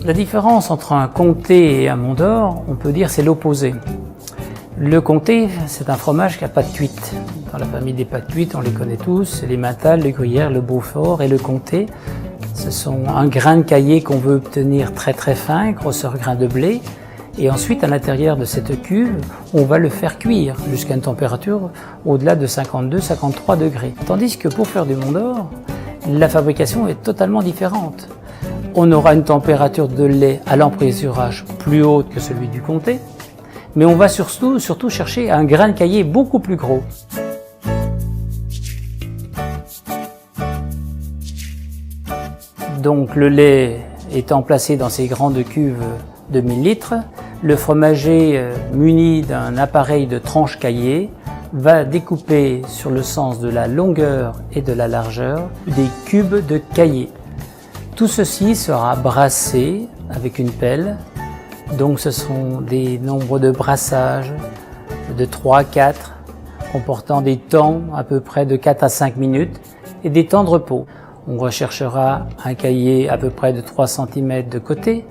La différence entre un comté et un Mont d'Or, on peut dire c'est l'opposé. Le comté, c'est un fromage qui n'a pas de cuite. Dans la famille des pâtes cuites, on les connaît tous, les Matal, le Gruyère, le Beaufort et le comté. Ce sont un grain de caillé qu'on veut obtenir très très fin, grosseur grain de blé. Et ensuite, à l'intérieur de cette cuve, on va le faire cuire jusqu'à une température au-delà de 52-53 degrés. Tandis que pour faire du Mont d'Or, la fabrication est totalement différente. On aura une température de lait à l'emprésurage plus haute que celui du comté, mais on va surtout chercher un grain de caillé beaucoup plus gros. Donc le lait étant placé dans ces grandes cuves de 1000 litres, le fromager muni d'un appareil de tranche caillé va découper sur le sens de la longueur et de la largeur des cubes de caillé. Tout ceci sera brassé avec une pelle. Donc ce sont des nombres de brassage de 3 à 4, comportant des temps à peu près de 4 à 5 minutes et des temps de repos. On recherchera un caillé à peu près de 3 cm de côté.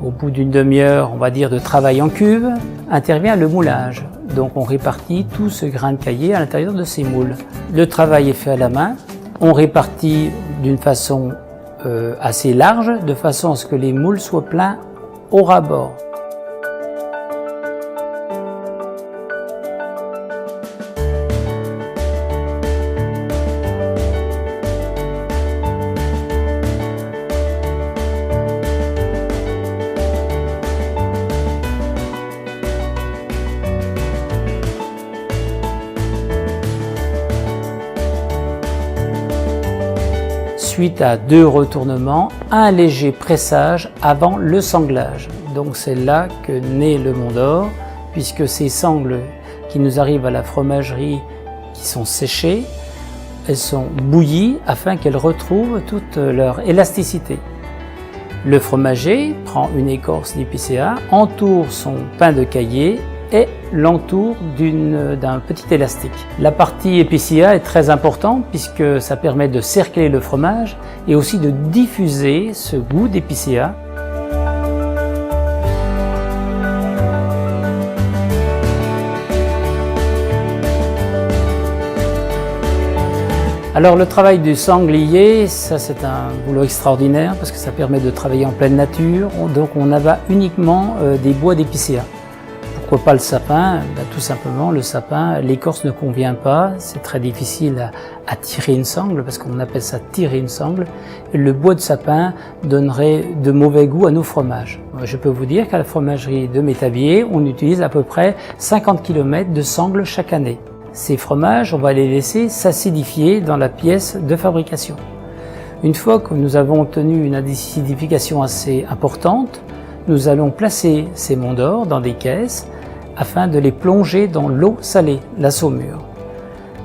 Au bout d'une demi-heure, on va dire, de travail en cuve, intervient le moulage. Donc on répartit tout ce grain de caillé à l'intérieur de ces moules. Le travail est fait à la main. On répartit d'une façon assez large, de façon à ce que les moules soient pleins au ras-bord. Suite à 2 retournements, un léger pressage avant le sanglage. Donc c'est là que naît le Mont d'Or, puisque ces sangles qui nous arrivent à la fromagerie, qui sont séchées, elles sont bouillies afin qu'elles retrouvent toute leur élasticité. Le fromager prend une écorce d'épicéa, entoure son pain de caillé et l'entoure d'un petit élastique. La partie épicéa est très importante puisque ça permet de cercler le fromage et aussi de diffuser ce goût d'épicéa. Alors le travail du sanglier, ça c'est un boulot extraordinaire parce que ça permet de travailler en pleine nature, donc on abat uniquement des bois d'épicéa. Pourquoi pas le sapin? Tout simplement le sapin, l'écorce ne convient pas, c'est très difficile à tirer une sangle parce qu'on appelle ça tirer une sangle. Et le bois de sapin donnerait de mauvais goût à nos fromages. Je peux vous dire qu'à la fromagerie de Métabier, on utilise à peu près 50 km de sangles chaque année. Ces fromages, on va les laisser s'acidifier dans la pièce de fabrication. Une fois que nous avons obtenu une acidification assez importante, nous allons placer ces Monts d'Or dans des caisses afin de les plonger dans l'eau salée, la saumure.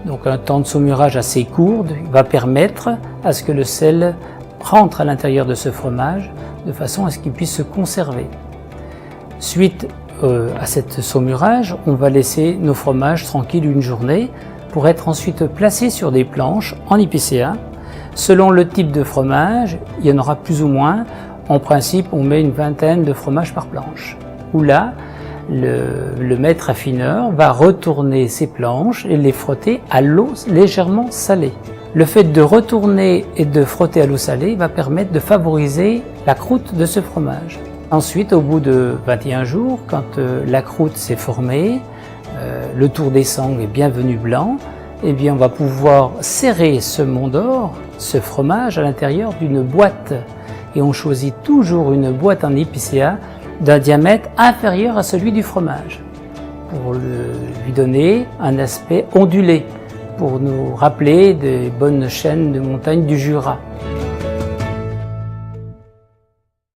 Donc un temps de saumurage assez court va permettre à ce que le sel rentre à l'intérieur de ce fromage de façon à ce qu'il puisse se conserver. Suite à cet saumurage, on va laisser nos fromages tranquilles une journée pour être ensuite placés sur des planches en épicéa. Selon le type de fromage, il y en aura plus ou moins. En principe, on met une vingtaine de fromages par planche. Où là, le maître affineur va retourner ces planches et les frotter à l'eau légèrement salée. Le fait de retourner et de frotter à l'eau salée va permettre de favoriser la croûte de ce fromage. Ensuite, au bout de 21 jours, quand la croûte s'est formée, le tour des sangles est bien venu blanc, eh bien on va pouvoir serrer ce Mont d'Or, ce fromage, à l'intérieur d'une boîte. Et on choisit toujours une boîte en épicéa d'un diamètre inférieur à celui du fromage, pour lui donner un aspect ondulé, pour nous rappeler des bonnes chaînes de montagnes du Jura.